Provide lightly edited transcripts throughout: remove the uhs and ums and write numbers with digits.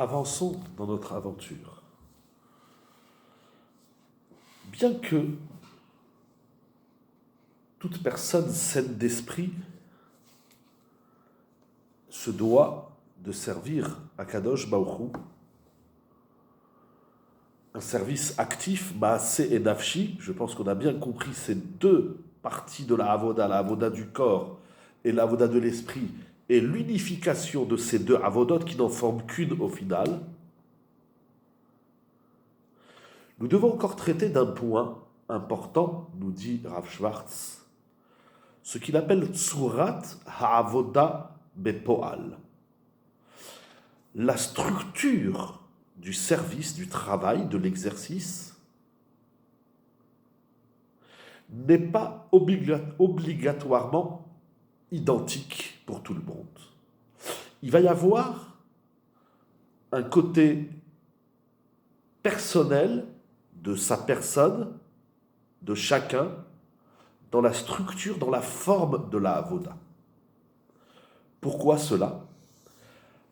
Avançons dans notre aventure. Bien que toute personne saine d'esprit se doit de servir à Kadosh Baruch Hu, un service actif, Maaseh et Nafshi. Je pense qu'on a bien compris ces deux parties de la avoda du corps et la avoda de l'esprit, et l'unification de ces deux avodotes qui n'en forment qu'une au final. Nous devons encore traiter d'un point important, nous dit Rav Schwartz, ce qu'il appelle Tsurat Ha'avoda Bepoal. La structure du service, du travail, de l'exercice n'est pas obligatoirement identique pour tout le monde. Il va y avoir un côté personnel de sa personne, de chacun, dans la structure, dans la forme de la avoda. Pourquoi cela ?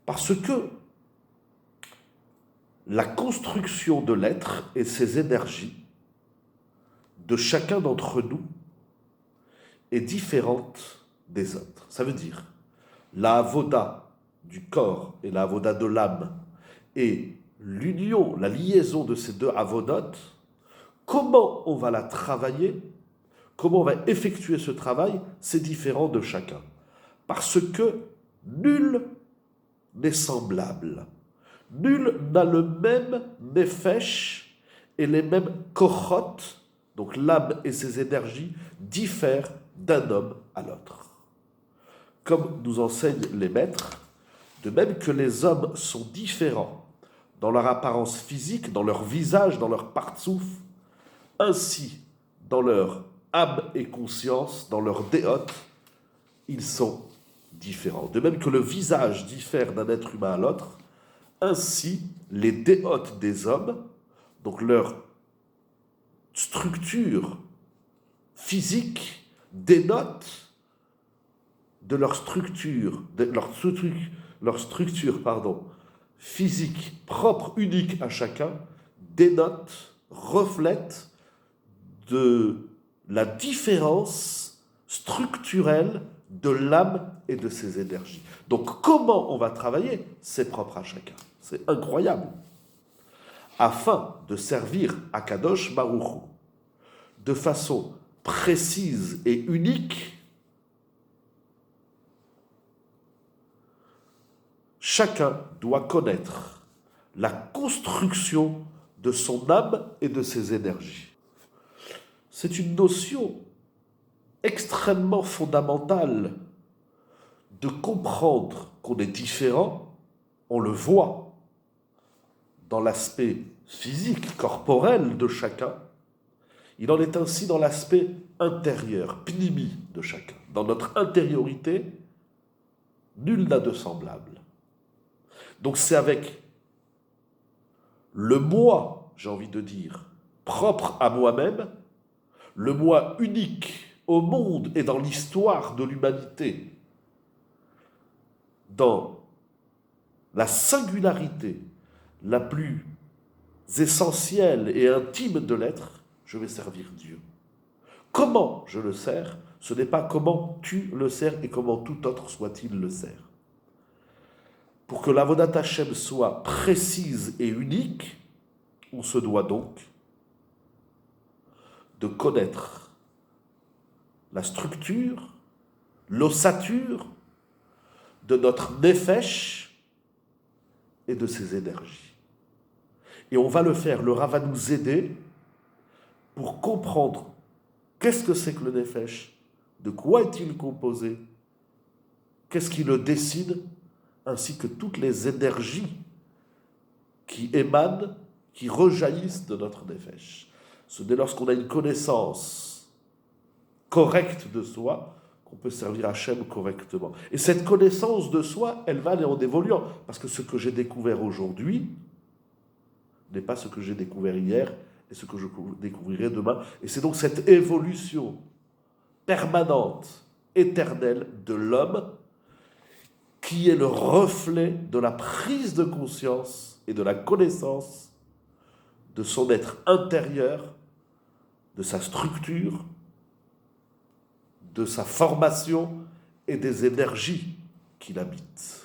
Parce que la construction de l'être et ses énergies de chacun d'entre nous est différente des autres. Ça veut dire, la avoda du corps et la avoda de l'âme et l'union, la liaison de ces deux avodotes, comment on va la travailler, comment on va effectuer ce travail, c'est différent de chacun. Parce que nul n'est semblable. Nul n'a le même nefesh et les mêmes kochot, donc l'âme et ses énergies diffèrent d'un homme à l'autre. Comme nous enseignent les maîtres, de même que les hommes sont différents dans leur apparence physique, dans leur visage, dans leur partsouf, ainsi dans leur âme et conscience, dans leur déote, ils sont différents. De même que le visage diffère d'un être humain à l'autre, ainsi les déotes des hommes, donc leur structure physique, dénote de leur structure, physique propre, unique à chacun, dénote, reflète de la différence structurelle de l'âme et de ses énergies. Donc comment on va travailler, c'est propre à chacun. C'est incroyable. Afin de servir à Kadosh Baruch Hu de façon précise et unique, chacun doit connaître la construction de son âme et de ses énergies. C'est une notion extrêmement fondamentale de comprendre qu'on est différent. On le voit dans l'aspect physique, corporel de chacun. Il en est ainsi dans l'aspect intérieur, pnimi de chacun. Dans notre intériorité, nul n'a de semblable. Donc c'est avec le moi, j'ai envie de dire, propre à moi-même, le moi unique au monde et dans l'histoire de l'humanité, dans la singularité la plus essentielle et intime de l'être, je vais servir Dieu. Comment je le sers ? Ce n'est pas comment tu le sers et comment tout autre soit-il le sert. Pour que l'avodat Hashem soit précise et unique, on se doit donc de connaître la structure, l'ossature de notre nefesh et de ses énergies. Et on va le faire, le Rav va nous aider pour comprendre qu'est-ce que c'est que le nefesh, de quoi est-il composé, qu'est-ce qui le décide, ainsi que toutes les énergies qui émanent, qui rejaillissent de notre nefesh. Ce n'est lorsqu'on a une connaissance correcte de soi qu'on peut servir Hachem correctement. Et cette connaissance de soi, elle va aller en évoluant, parce que ce que j'ai découvert aujourd'hui n'est pas ce que j'ai découvert hier et ce que je découvrirai demain. Et c'est donc cette évolution permanente, éternelle de l'homme qui est le reflet de la prise de conscience et de la connaissance de son être intérieur, de sa structure, de sa formation et des énergies qu'il habite.